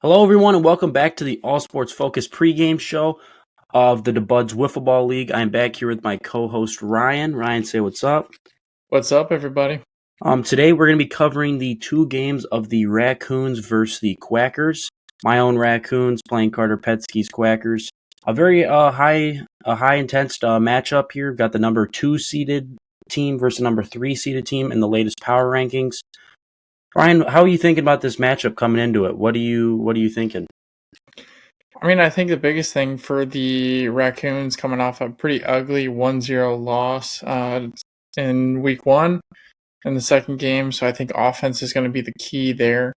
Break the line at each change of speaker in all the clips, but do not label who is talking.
Hello, everyone, and welcome back to the All Sports Focus pregame show of the DBWBL Wiffle Ball League. I'm back here with my co-host Ryan. Ryan, say what's up.
What's up, everybody?
Today we're going to be covering the two games of the Raccoons versus the Quackers. My own Raccoons playing Carter Petsky's Quackers. A very high intense matchup here. We've got the number 2 seeded team versus the number 3 seeded team in the latest power rankings. Ryan, how are you thinking about this matchup coming into it? What are you thinking?
I think the biggest thing for the Raccoons coming off a pretty ugly 1-0 loss in week 1 in the second game. So I think offense is going to be the key there,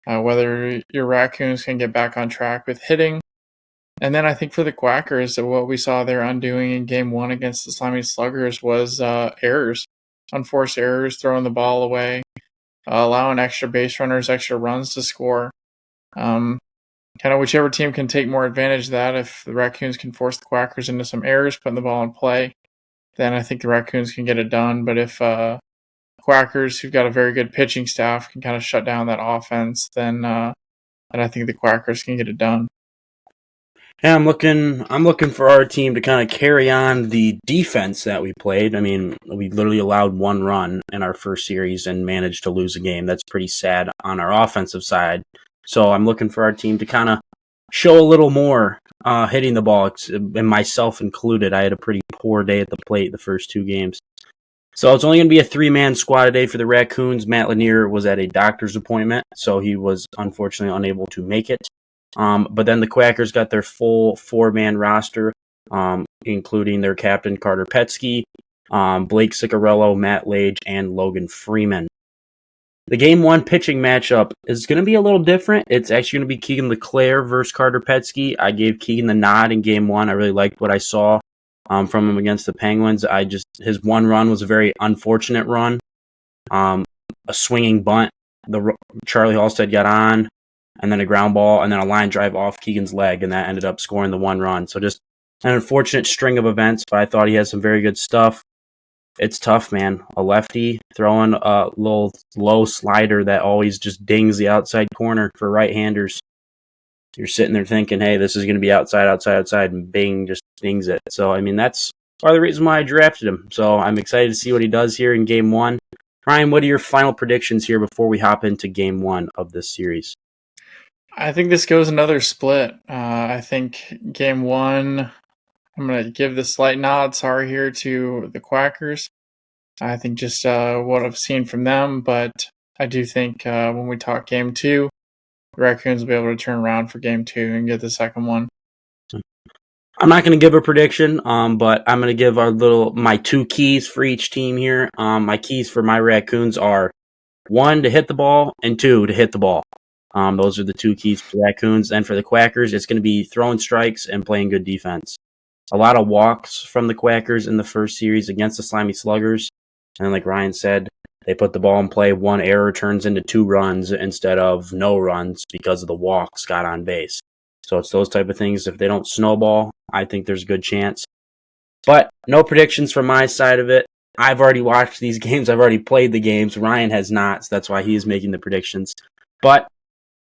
whether your Raccoons can get back on track with hitting. And then I think for the Quackers, what we saw their undoing in game 1 against the Slimy Sluggers was errors, unforced errors, throwing the ball away, allowing extra base runners, extra runs to score. Kind of whichever team can take more advantage of that. If the Raccoons can force the Quackers into some errors, putting the ball in play, then I think the Raccoons can get it done. But if Quackers, who've got a very good pitching staff, can kind of shut down that offense, then I think the Quackers can get it done.
Yeah, I'm looking for our team to kind of carry on the defense that we played. I mean, we literally allowed 1 run in our first series and managed to lose a game. That's pretty sad on our offensive side. So I'm looking for our team to kind of show a little more hitting the ball, and myself included. I had a pretty poor day at the plate the first 2 games. So it's only going to be a 3-man squad today for the Raccoons. Matt Lanier was at a doctor's appointment, so he was unfortunately unable to make it. But then the Quackers got their full 4-man roster, including their captain Carter Petsky, Blake Ciccarello, Matt Lage, and Logan Freeman. The Game 1 pitching matchup is going to be a little different. It's actually going to be Keegan LeClaire versus Carter Petsky. I gave Keegan the nod in Game 1. I really liked what I saw from him against the Penguins. His 1 run was a very unfortunate run. A swinging bunt. Charlie Halstead got on, and then a ground ball, and then a line drive off Keegan's leg, and that ended up scoring the 1 run. So just an unfortunate string of events, but I thought he had some very good stuff. It's tough, man. A lefty throwing a little low slider that always just dings the outside corner for right-handers. You're sitting there thinking, hey, this is going to be outside, and bing, just dings it. So, I mean, that's part of the reason why I drafted him. So I'm excited to see what he does here in Game 1. Ryan, what are your final predictions here before we hop into Game 1 of this series?
I think this goes another split. I think Game 1, I'm going to give the slight nod, here, to the Quackers. I think just what I've seen from them, but I do think when we talk Game 2, the Raccoons will be able to turn around for Game 2 and get the second one.
I'm not going to give a prediction, but I'm going to give my 2 keys for each team here. My keys for my Raccoons are 1, to hit the ball, and 2, to hit the ball. Those are the 2 keys for the Raccoons. And for the Quackers, it's going to be throwing strikes and playing good defense. A lot of walks from the Quackers in the first series against the Slimy Sluggers. And like Ryan said, they put the ball in play. 1 error turns into 2 runs instead of no runs because of the walks got on base. So it's those type of things. If they don't snowball, I think there's a good chance. But no predictions from my side of it. I've already watched these games. I've already played the games. Ryan has not, so that's why he is making the predictions. But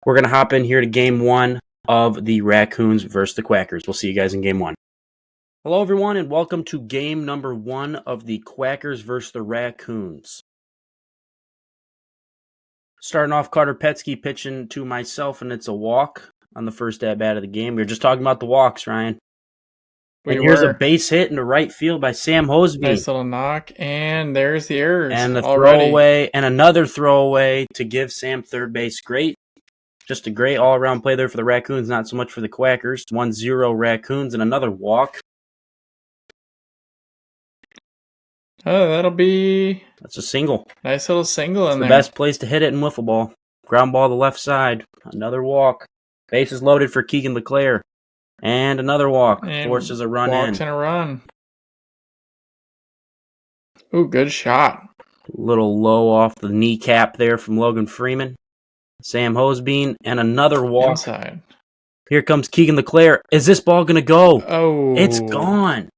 we're going to hop in here to Game 1 of the Raccoons versus the Quackers. We'll see you guys in Game 1. Hello, everyone, and welcome to Game number 1 of the Quackers versus the Raccoons. Starting off, Carter Petsky pitching to myself, and it's a walk on the first at-bat of the game. We were just talking about the walks, Ryan. Here's a base hit into right field by Sam Hoseby.
Nice little knock, and there's the errors.
And the throwaway, and another throwaway to give Sam third base. Just a great all-around play there for the Raccoons, not so much for the Quackers. 1-0 Raccoons, and another walk.
Oh, that's
a single.
Nice little single in there.
The best place to hit it in wiffle ball. Ground ball to the left side. Another walk. Bases loaded for Keegan LeClaire. And another walk.
And
forces a run
walks in a run. Ooh, good shot.
A little low off the kneecap there from Logan Freeman. Sam Hoseby, and another walk.
Inside.
Here comes Keegan LeClaire. Is this ball going to go?
Oh.
It's gone.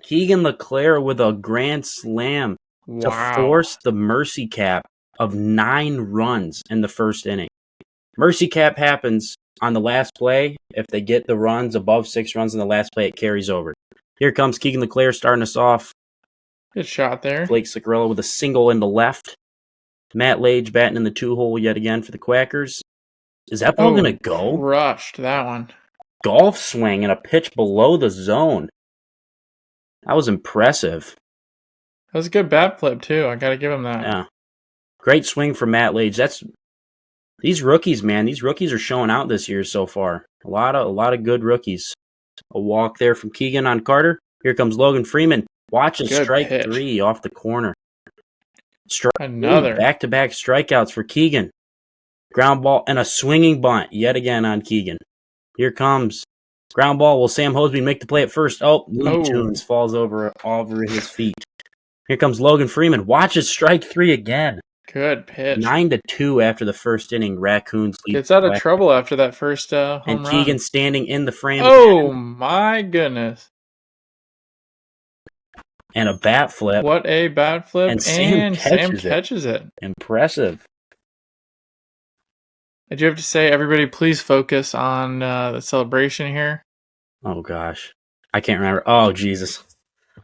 Keegan LeClaire with a grand slam to force the mercy cap of 9 runs in the first inning. Mercy cap happens on the last play, if they get the runs above 6 runs in the last play, it carries over. Here comes Keegan LeClaire starting us off.
Good shot there.
Blake Ciccarello with a single in the left. Matt Lage batting in the 2-hole yet again for the Quackers. Is that ball going to go?
Crushed that one.
Golf swing and a pitch below the zone. That was impressive.
That was a good bat flip, too. I got to give him that.
Yeah. Great swing from Matt Lage. These rookies, man. These rookies are showing out this year so far. A lot of good rookies. A walk there from Keegan on Carter. Here comes Logan Freeman. Watch a strike pitch. 3 off the corner.
Another.
Back-to-back strikeouts for Keegan. Ground ball and a swinging bunt yet again on Keegan. Here comes ground ball. Will Sam Hosby make the play at first? Oh, Looney Tunes falls over his feet. Here comes Logan Freeman. Watch a strike 3 again.
Good pitch.
9-2 after the first inning. Raccoons lead.
Gets out of trouble after that first home run.
And Keegan standing in the frame.
Oh, my goodness.
And a bat flip.
What a bat flip.
And Sam
catches it.
Impressive.
I do have to say, everybody, please focus on the celebration here.
Oh, gosh. I can't remember. Oh, Jesus.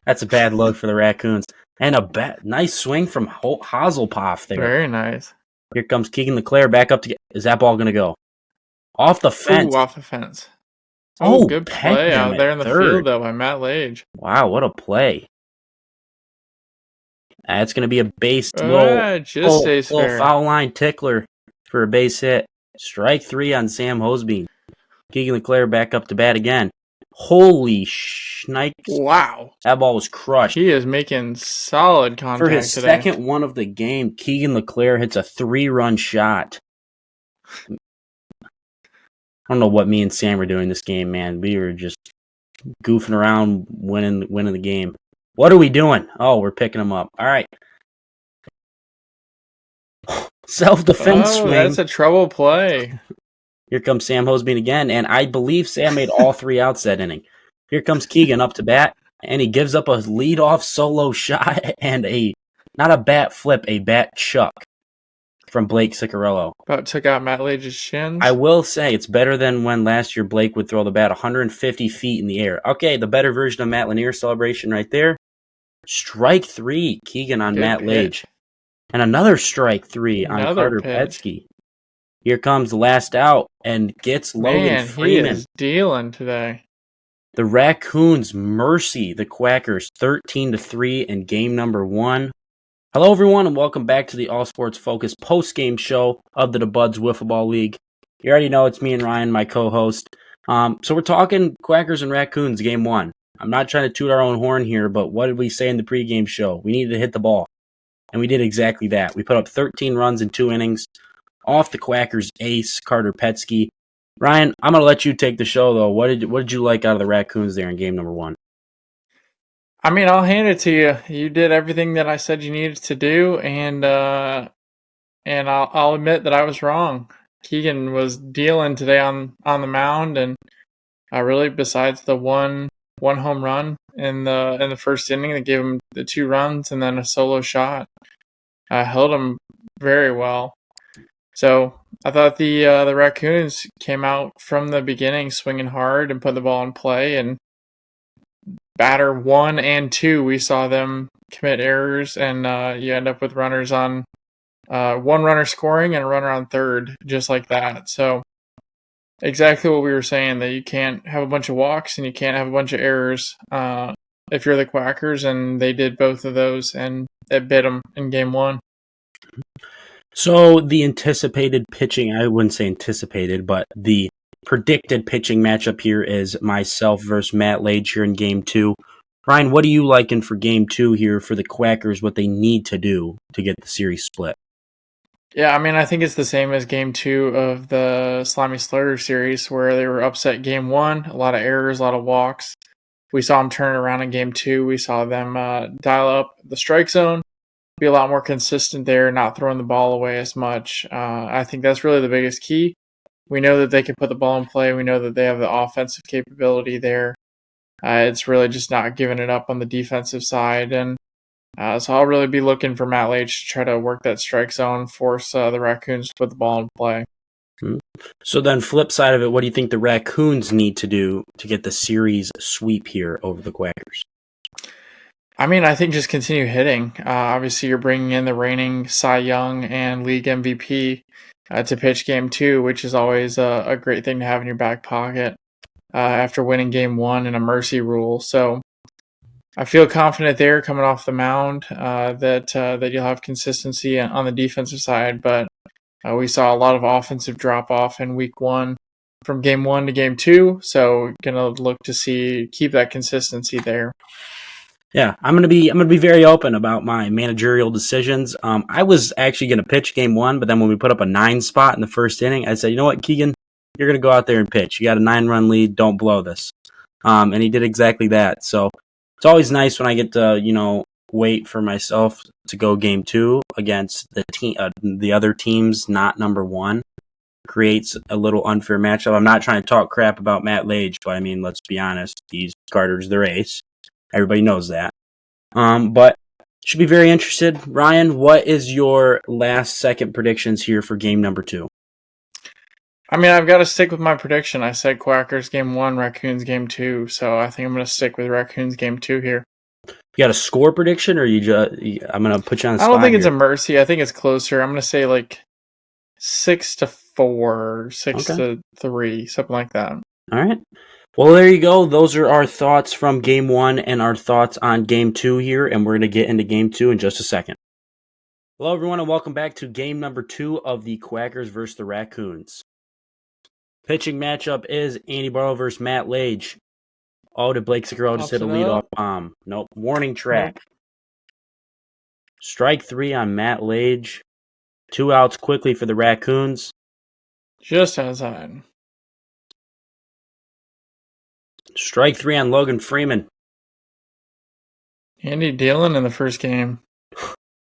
That's a bad look for the Raccoons. And a nice swing from Hazelpoff there.
Very nice.
Here comes Keegan LeClaire back up to get. Is that ball going to go? Off the fence.
Ooh, off the fence. Oh, good play out there in the
third.
field, though, by Matt Lage.
Wow, what a play. That's going to be a base. Little foul line tickler for a base hit. Strike 3 on Sam Hosby. Keegan LeClaire back up to bat again. Holy shnikes.
Wow.
That ball was crushed.
He is making solid contact
for his
today.
Second one of the game. Keegan LeClaire hits a 3-run shot. I don't know what me and Sam were doing this game, man. We were just goofing around, winning the game. What are we doing? Oh, we're picking them up. All right. Self-defense swing.
That's a trouble play.
Here comes Sam Hosby again, and I believe Sam made all 3 outs that inning. Here comes Keegan up to bat, and he gives up a leadoff solo shot and not a bat flip, a bat chuck from Blake Ciccarello.
About took out Matt Lage's shins.
I will say it's better than when last year Blake would throw the bat 150 feet in the air. Okay, the better version of Matt Lanier celebration right there. Strike 3, Keegan on Matt Lage. And another strike 3 on Carter Petsky. Here comes the last out and gets Logan Freeman.
He is dealing today.
The Raccoons mercy the Quackers 13-3 in game number 1. Hello, everyone, and welcome back to the All Sports Focus post-game show of the Buds Wiffle Ball League. You already know it's me and Ryan, my co-host. So we're talking Quackers and Raccoons game 1. I'm not trying to toot our own horn here, but what did we say in the pregame show? We needed to hit the ball, and we did exactly that. We put up 13 runs in 2 innings off the Quackers ace, Carter Petsky. Ryan, I'm going to let you take the show, though. What did you like out of the Raccoons there in game number 1?
I mean, I'll hand it to you. You did everything that I said you needed to do, and I'll admit that I was wrong. Keegan was dealing today on the mound, and really, besides the one home run in the first inning that gave him the 2 runs and then a solo shot, held him very well. So I thought the Raccoons came out from the beginning swinging hard and put the ball in play. And batter 1 and 2, we saw them commit errors, and you end up with runners on 1 runner scoring and a runner on third, just like that. So exactly what we were saying, that you can't have a bunch of walks and you can't have a bunch of errors if you're the Quackers, and they did both of those, and it bit them in game 1.
So the anticipated pitching, I wouldn't say anticipated, but the predicted pitching matchup here is myself versus Matt Lage here in game 2. Ryan, what are you liking for game 2 here for the Quackers, what they need to do to get the series split?
Yeah, I mean, I think it's the same as game 2 of the Slimy Slaughter series, where they were upset game 1, a lot of errors, a lot of walks. We saw them turn it around in game 2. We saw them dial up the strike zone, be a lot more consistent there, not throwing the ball away as much. I think that's really the biggest key. We know that they can put the ball in play. We know that they have the offensive capability there. It's really just not giving it up on the defensive side. And so I'll really be looking for Matt Lage to try to work that strike zone, force the Raccoons to put the ball in play.
So then, flip side of it, what do you think the Raccoons need to do to get the series sweep here over the Quackers?
I mean, I think just continue hitting. Obviously, you're bringing in the reigning Cy Young and league MVP to pitch game 2, which is always a great thing to have in your back pocket after winning game 1 in a mercy rule. So I feel confident there coming off the mound that you'll have consistency on the defensive side. But we saw a lot of offensive drop off in week 1 from game 1 to game 2. So gonna look to keep that consistency there.
Yeah, I'm gonna be very open about my managerial decisions. I was actually gonna pitch game 1, but then when we put up a 9 spot in the first inning, I said, you know what, Keegan, you're gonna go out there and pitch. You got a 9-run lead. Don't blow this. And he did exactly that. So it's always nice when I get to wait for myself to go game 2 against the other teams, not number 1. Creates a little unfair matchup. I'm not trying to talk crap about Matt Lage, but I mean, let's be honest. Carter's their ace. Everybody knows that. But should be very interested. Ryan, what is your last second predictions here for game number 2?
I mean, I've got to stick with my prediction. I said Quackers game 1, Raccoons game 2, so I think I'm going to stick with Raccoons game 2 here.
You got a score prediction, or I'm going to put you on the spot?
I don't think it's a mercy. I think it's closer. I'm going to say like 6-4, 6-3, something like that.
All right. Well, there you go. Those are our thoughts from game 1 and our thoughts on game 2 here, and we're going to get into game 2 in just a second. Hello, everyone, and welcome back to game number 2 of the Quackers versus the Raccoons. Pitching matchup is Andy Barlow versus Matt Lage. Oh, did Blake Ciccarello just hit a leadoff bomb? Nope. Warning track. Strike 3 on Matt Lage. 2 outs quickly for the Raccoons.
Just outside.
Strike 3 on Logan Freeman.
Andy Dillon in the first game.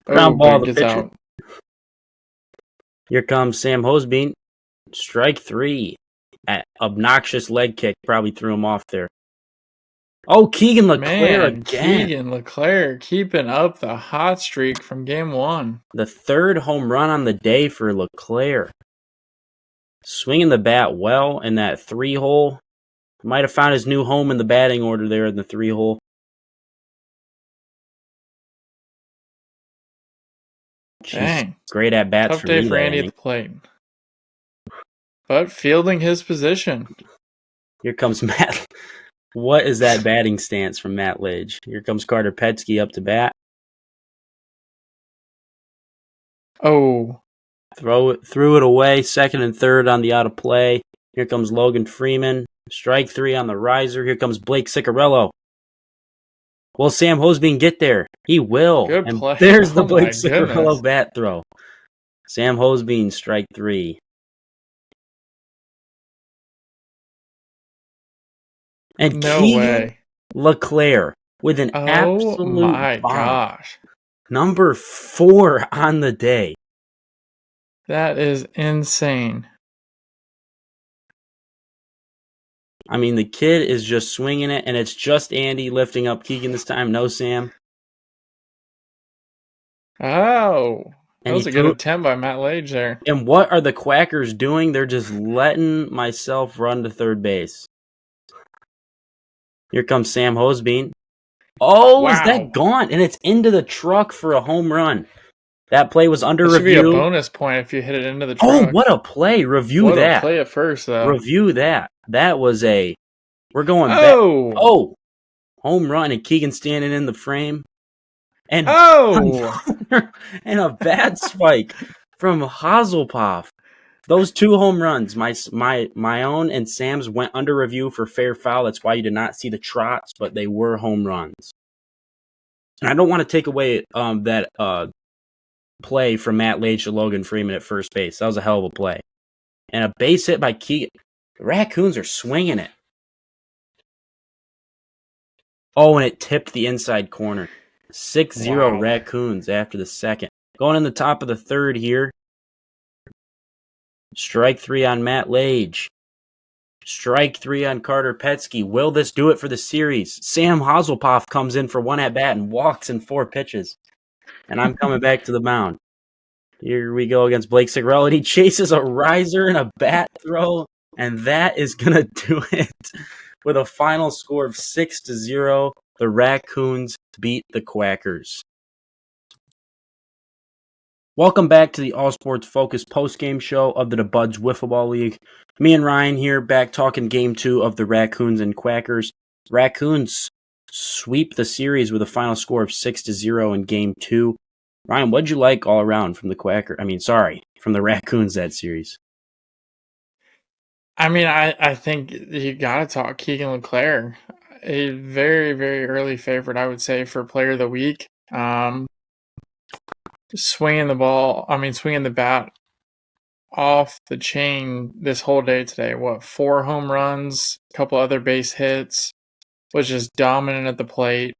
Ground ball the
pitcher. Out.
Here comes Sam Hosbein. Strike 3. Obnoxious leg kick probably threw him off there. Oh, Keegan LeClaire again.
Keegan LeClaire keeping up the hot streak from game 1.
The 3rd home run on the day for LeClaire. Swinging the bat well in that 3-hole. Might have found his new home in the batting order there in the 3-hole.
Dang.
Great at bats
Tough day for Andy at the plate. But fielding his position.
Here comes Matt. What is that batting stance from Matt Lage? Here comes Carter Petsky up to bat.
Oh.
Threw it away. 2nd and 3rd on the out of play. Here comes Logan Freeman. Strike 3 on the riser. Here comes Blake Ciccarello. Will Sam Hosbein get there? He will.
Good
and
play.
There's the Blake Ciccarello bat throw. Sam Hosbein, strike 3. And
no
Keegan
way.
LeClaire with an absolute bomb.
Gosh.
Number 4 on the day.
That is insane.
I mean, the kid is just swinging it, and it's just Andy lifting up Keegan this time. No Sam.
Oh. That was a good attempt by Matt Lage there.
And what are the Quackers doing? They're just letting myself run to third base. Here comes Sam Hosbein. Oh, wow. Is that gone? And it's into the truck for a home run. That play was under review.
Should be a bonus point if you hit it into the truck.
Oh, what a play. Review that.
What a play at first, though.
Review that. That was we're going back.
Oh,
home run, and Keegan standing in the frame. And and a bad spike from Hazelpoff. Those 2 home runs, my own and Sam's, went under review for fair foul. That's why you did not see the trots, but they were home runs. And I don't want to take away that play from Matt Lage to Logan Freeman at first base. That was a hell of a play. And a base hit by Keegan. The Raccoons are swinging it. Oh, and it tipped the inside corner. 6-0 Raccoons after the second. Going in the top of the 3rd here. Strike 3 on Matt Lage. Strike 3 on Carter Petsky. Will this do it for the series? Sam Hazelpoff comes in for 1 at-bat and walks in 4 pitches. And I'm coming back to the mound. Here we go against Blake Sigrello, and he chases a riser and a bat throw, and that is going to do it. With a final score of 6-0, the Raccoons beat the Quackers. Welcome back to the All Sports Focus post-game show of the DeBuds Wiffle Ball League. Me and Ryan here, back talking Game 2 of the Raccoons and Quackers. Raccoons sweep the series with a final score of 6-0 in Game 2. Ryan, what'd you like all around from the Raccoons that series?
I mean, I think you got to talk Keegan LeClaire, a very, very early favorite, I would say, for Player of the Week. Swinging the bat off the chain this whole day today. 4 home runs, a couple other base hits, was just dominant at the plate.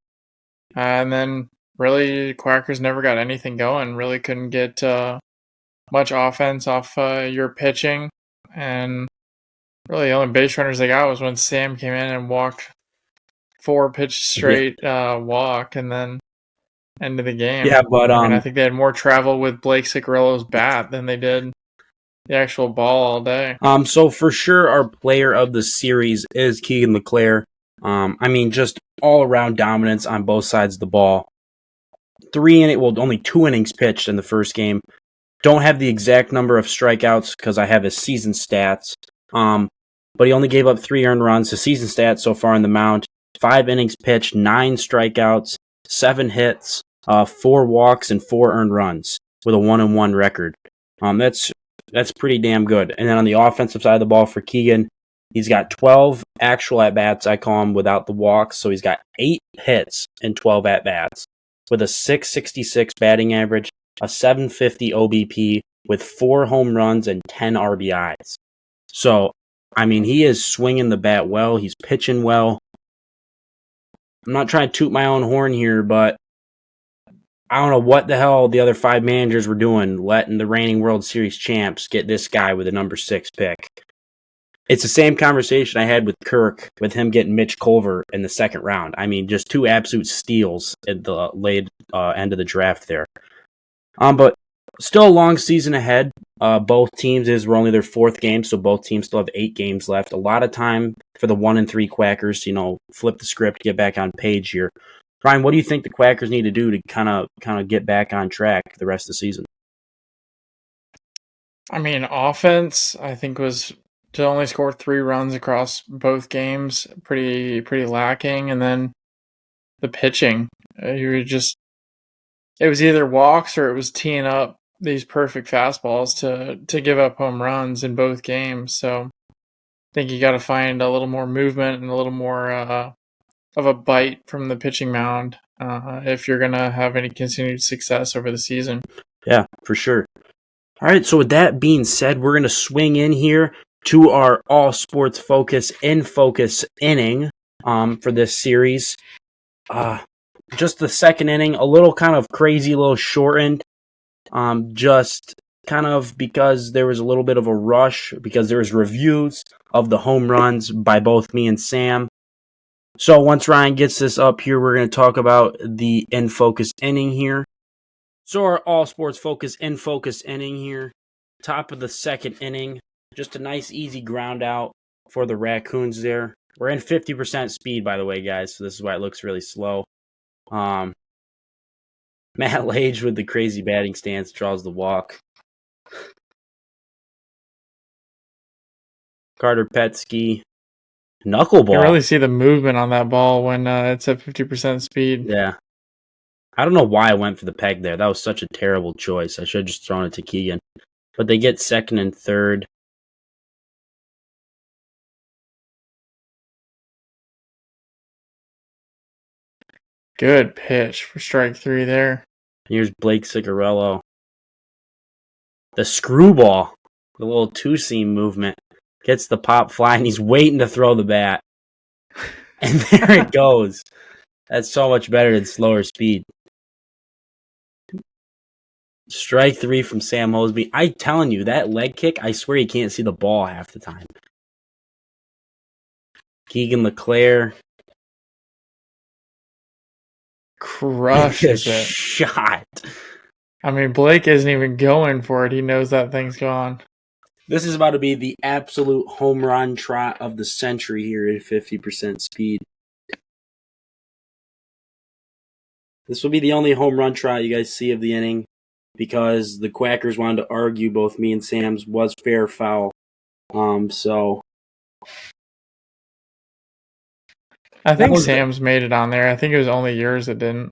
And then really, Quackers never got anything going, really couldn't get much offense off your pitching. And really, the only base runners they got was when Sam came in and walked 4 pitch straight walk, and then end of the game.
Yeah, but
I think they had more travel with Blake Sigrello's bat than they did the actual ball all day.
So for sure, our player of the series is Keegan LeClaire. Just all around dominance on both sides of the ball. Only 2 innings pitched in the first game. Don't have the exact number of strikeouts because I have his season stats. But he only gave up 3 earned runs. His season stats so far in the mound: 5 innings pitched, 9 strikeouts, 7 hits, 4 walks, and 4 earned runs with a 1-1 record. That's pretty damn good. And then on the offensive side of the ball for Keegan, he's got 12 actual at-bats, I call them, without the walks. So he's got 8 hits and 12 at-bats with a .666 batting average, a .750 OBP, with 4 home runs and 10 RBIs. So, he is swinging the bat well. He's pitching well. I'm not trying to toot my own horn here, but I don't know what the hell the other 5 managers were doing, letting the reigning World Series champs get this guy with a number 6 pick. It's the same conversation I had with Kirk, with him getting Mitch Culver in the second round. Just 2 absolute steals at the late end of the draft there. But still a long season ahead. Both teams were only their 4th game, so both teams still have 8 games left. A lot of time for the 1-3 Quackers to, flip the script, get back on page here. Ryan, what do you think the Quackers need to do to kind of get back on track the rest of the season?
Offense, I think, was to only score 3 runs across both games, pretty lacking. And then the pitching, it was either walks or it was teeing up these perfect fastballs to give up home runs in both games. So I think you got to find a little more movement and a little more of a bite from the pitching mound if you're going to have any continued success over the season.
Yeah, for sure. All right, so with that being said, we're going to swing in here to our All Sports Focus in Focus inning for this series. Just the second inning, a little kind of crazy, a little shortened, just kind of because there was a little bit of a rush, because there was reviews of the home runs by both me and Sam. So once Ryan gets this up here, we're going to talk about the in focus inning here. So our All Sports Focus in Focus inning here. Top of the second inning. Just a nice easy ground out for the Raccoons there. We're in 50% speed, by the way, guys. So this is why it looks really slow. Matt Lage with the crazy batting stance draws the walk. Carter Petsky. Knuckleball.
You can really see the movement on that ball when it's at 50% speed.
Yeah. I don't know why I went for the peg there. That was such a terrible choice. I should have just thrown it to Keegan. But they get second and third.
Good pitch for strike 3 there.
Here's Blake Sigrello. The screwball. The little 2-seam movement. Gets the pop fly, and he's waiting to throw the bat. And there it goes. That's so much better than slower speed. Strike 3 from Sam Hosby. I'm telling you, that leg kick, I swear you can't see the ball half the time. Keegan LeClaire.
Crushes it.
Shot.
I mean, Blake isn't even going for it. He knows that thing's gone.
This is about to be the absolute home run trot of the century here at 50% speed. This will be the only home run trot you guys see of the inning because the Quackers wanted to argue both me and Sam's was fair or foul. So
I think Sam's made it on there. I think it was only yours that didn't.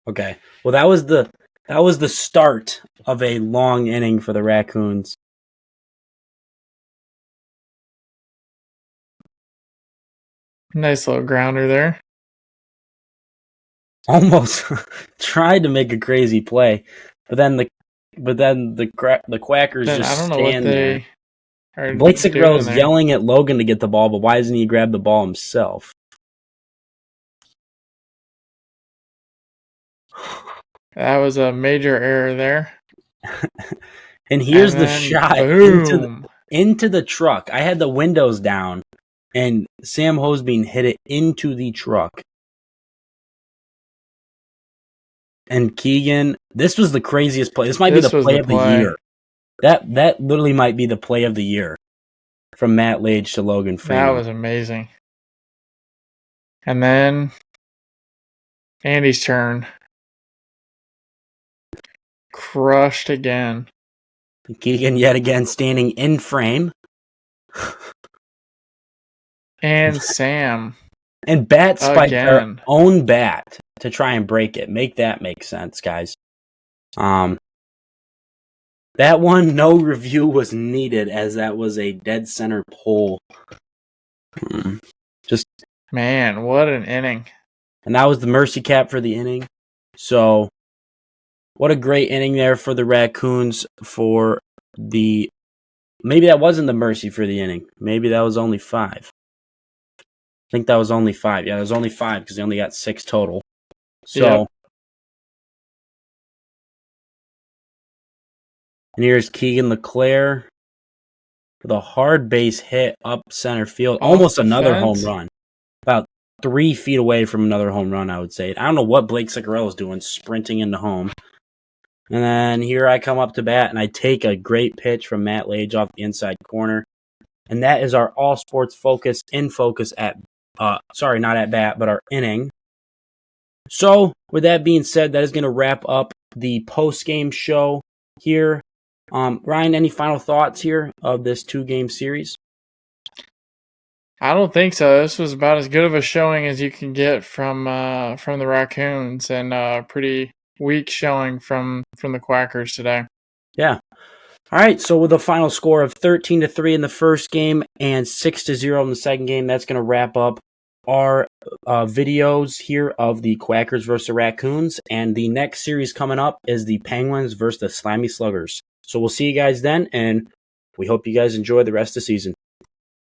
Okay. Well, that was the start of a long inning for the Raccoons.
Nice little grounder there.
Almost tried to make a crazy play, but then the Quackers just
I don't know
stand
what they
there. Blake Ciccarello's yelling at Logan to get the ball, but why doesn't he grab the ball himself?
That was a major error there.
And here's the shot into the truck. I had the windows down, and Sam Hosbein hit it into the truck. And Keegan, this was the craziest play. This might be the play of the year. That literally might be the play of the year from Matt Lage to Logan Freeman.
That was amazing. And then Andy's turn. Crushed again.
Keegan yet again standing in frame.
And Sam.
And bat spiked their own bat to try and break it. Make that make sense, guys. That one, no review was needed as that was a dead center pole.
Man, what an inning.
And that was the mercy cap for the inning. So, what a great inning there for the Raccoons for the... Maybe that wasn't the mercy for the inning. Maybe that was only 5. I think that was only 5. Yeah, it was only 5 because they only got 6 total. So... Yep. And here's Keegan LeClaire with a hard base hit up center field. Almost another home run. About 3 feet away from another home run, I would say. I don't know what Blake Ciccarello is doing, sprinting into home. And then here I come up to bat, and I take a great pitch from Matt Lage off the inside corner. And that is our all sports focus in focus at, not at bat, but our inning. So, with that being said, that is going to wrap up the post-game show here. Ryan, any final thoughts here of this 2-game series?
I don't think so. This was about as good of a showing as you can get from the Raccoons, and a pretty weak showing from the Quackers today.
Yeah. All right. So with a final score of 13-3 in the first game and 6-0 in the second game, that's going to wrap up our videos here of the Quackers versus the Raccoons. And the next series coming up is the Penguins versus the Slimy Sluggers. So we'll see you guys then, and we hope you guys enjoy the rest of the season.